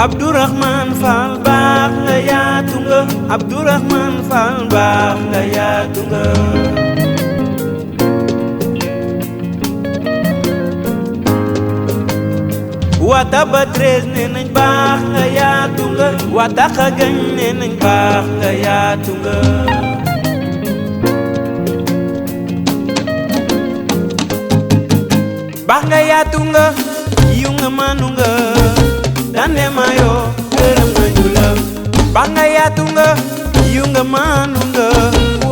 Abdourahmane Fall baax nga yaatu nga Abdourahmane Fall baax nga yaatu nga waa Taba 13 nee nañ baax nga yaatu nga waa Daxa Gañ nee nañ baax nga yaatu nga baax nga yaatu nga yiw nga maanu nga dande mayo gërëm nañu la baax nga yaatu nga yiw nga maanu nga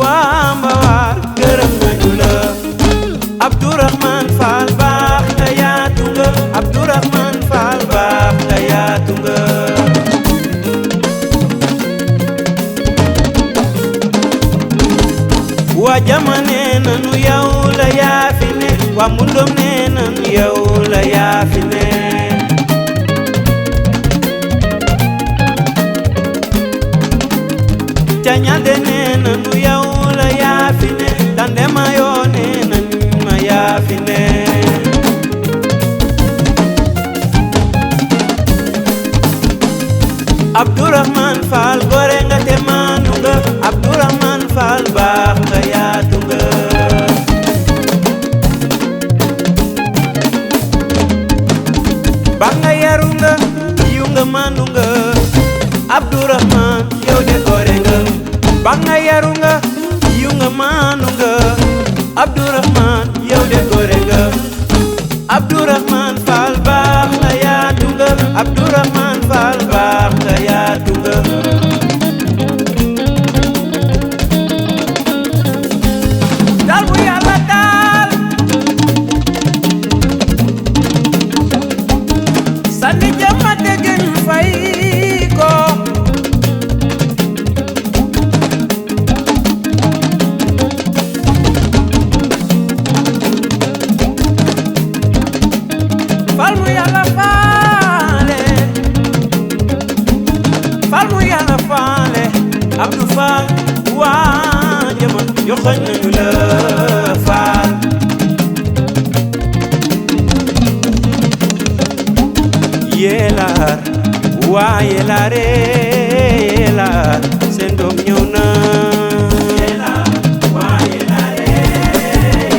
waa Mbawar gërëm nañu la Abdourahmane Fall baax nga yaatu nga Abdourahmane Fall baax nga yaatu nga waa Jama nee nanu yow la yaa fi ne waa Mundom nee nanu yow la yaa fi ne Cañade nee nanu yow la yaa fi ne Dande Mayo nee nanu ma yaa fi ne Abdourahmane Fall gore nga te maanu nga Abdourahmane Fall baax nga yaatu nga baax nga yaru nga yiw nga maanu nga Abdourahmane yow de gore nga baax nga yaru nga yiw nga maanu nga Abdourahmane yow de gore nga Abdourahmane Fall baax nga yaatu nga Abdourahmane Fall baax nga yaatu nga daal bu Yàlla daal sànni jama dégg fay ko Fall mu Yàlla faale Fall mu Yàlla faale Abdou Fall waa jama joxoñ nañu la Fall yeelaar waa yeelaare yeelaar seen doom ñëw na yeelaar waa yeelaare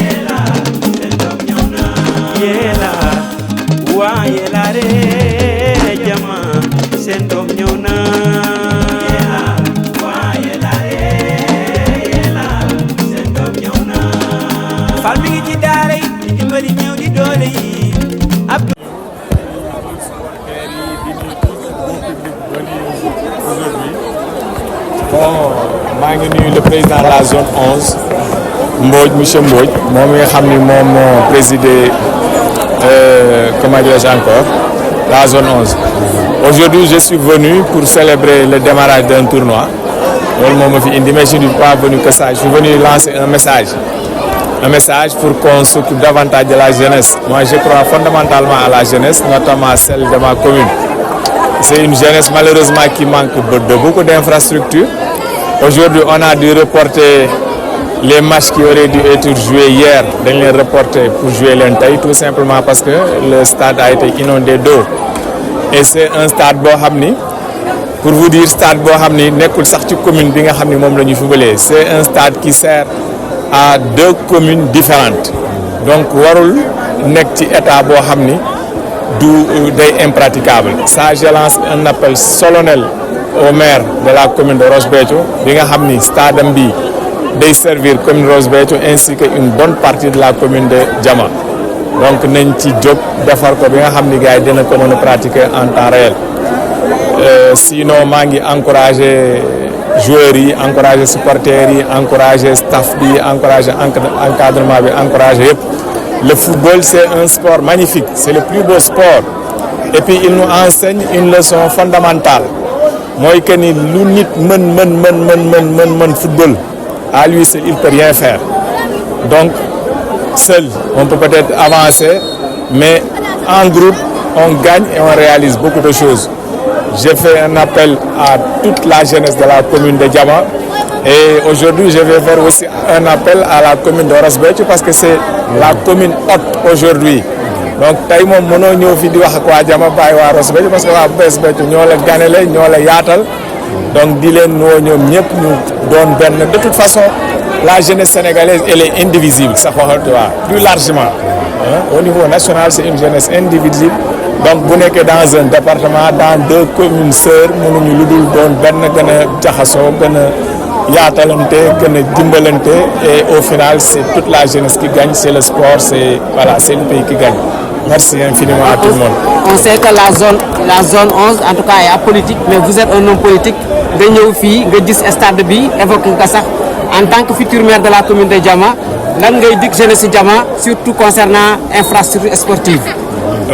yeelaar seen doom ñëw na yeelaar waa yeelaare jama seen doom ñëw na yeelaar waa yeelaare yeelaar seen doom ñëw na Fall mi ngi ci daara yi di dimbali ñëw di doole yi bon maa ngi nuyu le président de la zone 11 Mbodj monsieur Mbodj moom mi nga xam ni moom moo présidé comment dirais-je encore la zone 11. Aujourd'hui je suis venu pour célébrer le démarrage d'un tournoi loolu moo ma fi indi mais je ne suis pas venu que ça je suis venu lancer un message pour qu'on s'occupe davantage de la jeunesse. Moi je crois fondamentalement à la jeunesse, notamment celle de ma commune. C'est une jeunesse malheureusement qui manque de beaucoup d'infrastructures. Aujourd'hui, on a dû reporter les matchs qui auraient dû être joués hier, de les reporter pour jouer l'Entaï, tout simplement parce que le stade a été inondé d'eau. Et c'est un stade Bohamni. Pour vous dire, stade Bohamni n'est que la commune de la c'est un stade qui sert à deux communes différentes. Donc, Warul n'est que l'état Bohamni. C'est impraticable. Ça, je lance un appel solennel au maire de la commune de Ross Béthio. Bi nga xam ni stade bi day servir commune Ross Béthio ainsi qu'une bonne partie de la commune de Diama. Donc nañ ci jóg defar ko bi nga xam ni gars yi dina ko mën a pratiquer en temps réel. Sinon maa ngi encourager joueurs yi, encourager supporters yi, encourager staff bi, encourager encadrement bi, encourager yëpp. Le football, c'est un sport magnifique, c'est le plus beau sport. Et puis, il nous enseigne une leçon fondamentale. Moi, que ni lu nit mën football, à lui seul, il ne peut rien faire. Donc, seul, on peut peut-être avancer, mais en groupe, on gagne et on réalise beaucoup de choses. Je fais un appel à toute la jeunesse de la commune de Diama Et aujourd'hui, je vais faire aussi un appel à la commune de Ross Béthio parce que c'est la commune haute aujourd'hui. Donc tey moom mënoo ñëw fi di wax ak waa Jama bàyyi waa Ross Béthio parce que waa Ross Béthio ñoo la ganale ñoo la yaatal donc di leen woo ñoom ñëpp ñu doon benn. De toute façon la jeunesse sénégalaise elle est indivisible sax waxatu waa plus largement au niveau national c'est une jeunesse indivisible. Donc bu nekkee dans un département dans 2 communes sœurs mënuñu lu dul doon benn gën a jaxasoo gën a yaatalante gën a dimbalante et au final c'est toute la jeunesse qui gagne, c'est le sport, c'est voilà, c'est le pays qui gagne. Merci infiniment à tout le monde. On sait que la zone 11 en tout cas est apolitique, mais vous êtes un homme politique nga ñëw fii nga gis stade bi évoqué nga sax en tant que futur maire de la commune de Diama lan ngay dig jeunesse Diama surtout concernant infrastructure sportive.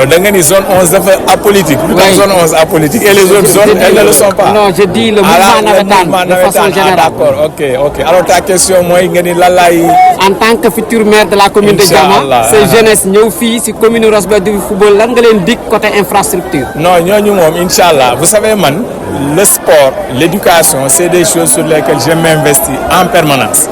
Da nga ni zone 11 dafa apolitique. Oui. Zone 11 apolitique et les autres zones elles ne le sont pas. Non, je dis le mouvement navétane de façon générale. D'accord, ok. Alors ta question mooy nga ni lan laay. En tant que futur maire de la commune de Diama, ces jeunesse ñëw fii ci commune Ross Béthio du football lan nga leen dig côté infrastructure. Non ñooñu moom inchallah vous savez man le sport, l'éducation c'est des choses sur lesquelles je m'investis en permanence.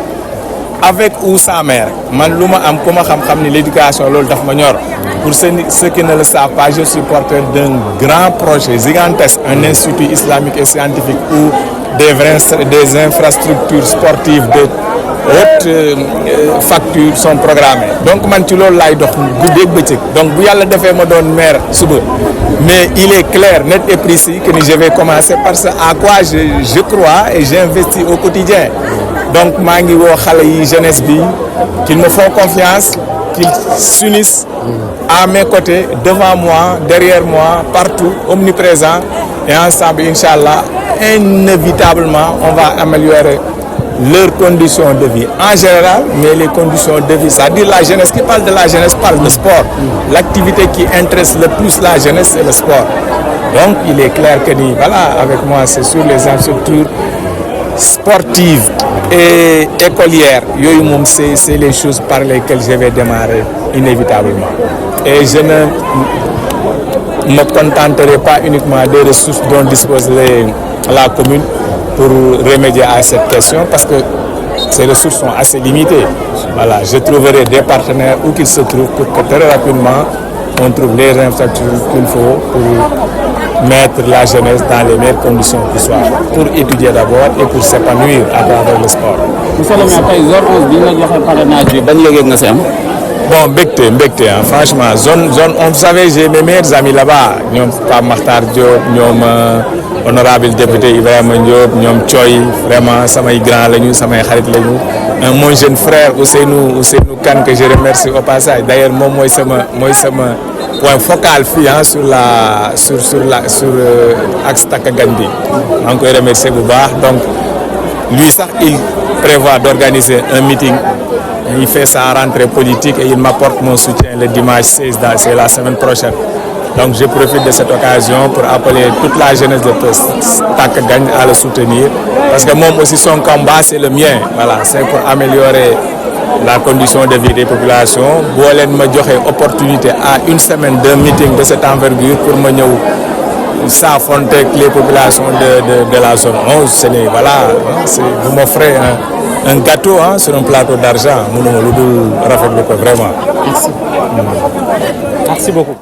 Avec ou sans mère man lu ma am ku ma xam-xam ni l'éducation loolu daf ma ñor. Pour ceux qui ne le savent pas, je suis porteur d'un grand projet gigantesque, un institut islamique et scientifique où des infrastructures sportives de haute facture sont programmées. Donc man ci loolu laay dox guddeeg bëccëg. Donc bu yàlla defee ma doon maire suba mais il est clair, net et précis que je vais commencer par ce à quoi je crois et j'investis au quotidien. Donc maa ngi woo xale yi jeunesse bi qu'ils me font confiance, qu'ils s'unissent à mes côtés, devant moi, derrière moi, partout, omniprésent et ensemble, Inch'Allah, inévitablement, on va améliorer leurs conditions de vie en général, mais les conditions de vie, c'est-à-dire la jeunesse qui parle de la jeunesse parle de sport. L'activité qui intéresse le plus la jeunesse, c'est le sport. Donc, il est clair que voilà, avec moi, c'est sur les infrastructures sportives et écolières, c'est les choses par lesquelles je vais démarrer inévitablement. Et je ne me contenterai pas uniquement des ressources dont dispose la commune pour remédier à cette question parce que ces ressources sont assez limitées. Voilà, je trouverai des partenaires où qu'ils se trouvent pour que très rapidement on trouve les infrastructures qu'il faut pour mettre la jeunesse dans les meilleures conditions qui soient, pour étudier d'abord et pour s'épanouir à travers le sport. Monsieur le maire, tey zone 11 bi ñu la joxe parrainage bi ban yëg-yëg nga si am. Bon, mbégte hein, franchement zone on, vous savez j'ai mes meilleurs amis là-bas ñoom Pape Makhtar Diop ñoom honorable député Ibrahima Diop ñoom Thioy vraiment samay grand lañu samay xarit lañu mon jeune frère Ousseynou Kane que je remercie au passage d'ailleurs moom mooy sama point focal fii sur axe Takagan bi maa ngi koy remercier bu baax donc lui sax il prévoit d'organiser un meeting. Il fait sa rentrée politique et il m'apporte mon soutien le dimanche 16, c'est la semaine prochaine. Donc je profite de cette occasion pour appeler toute la jeunesse de Takagan à le soutenir. Parce que moi aussi son combat c'est le mien. Voilà, c'est pour améliorer la condition de vie des populations. Si vous me donnez opportunité à une semaine d'un meeting de cette envergure pour me s'affronter avec les populations de la zone 11, voilà, vous m'offrez un gâteau sur un plateau d'argent. Vraiment. Merci beaucoup.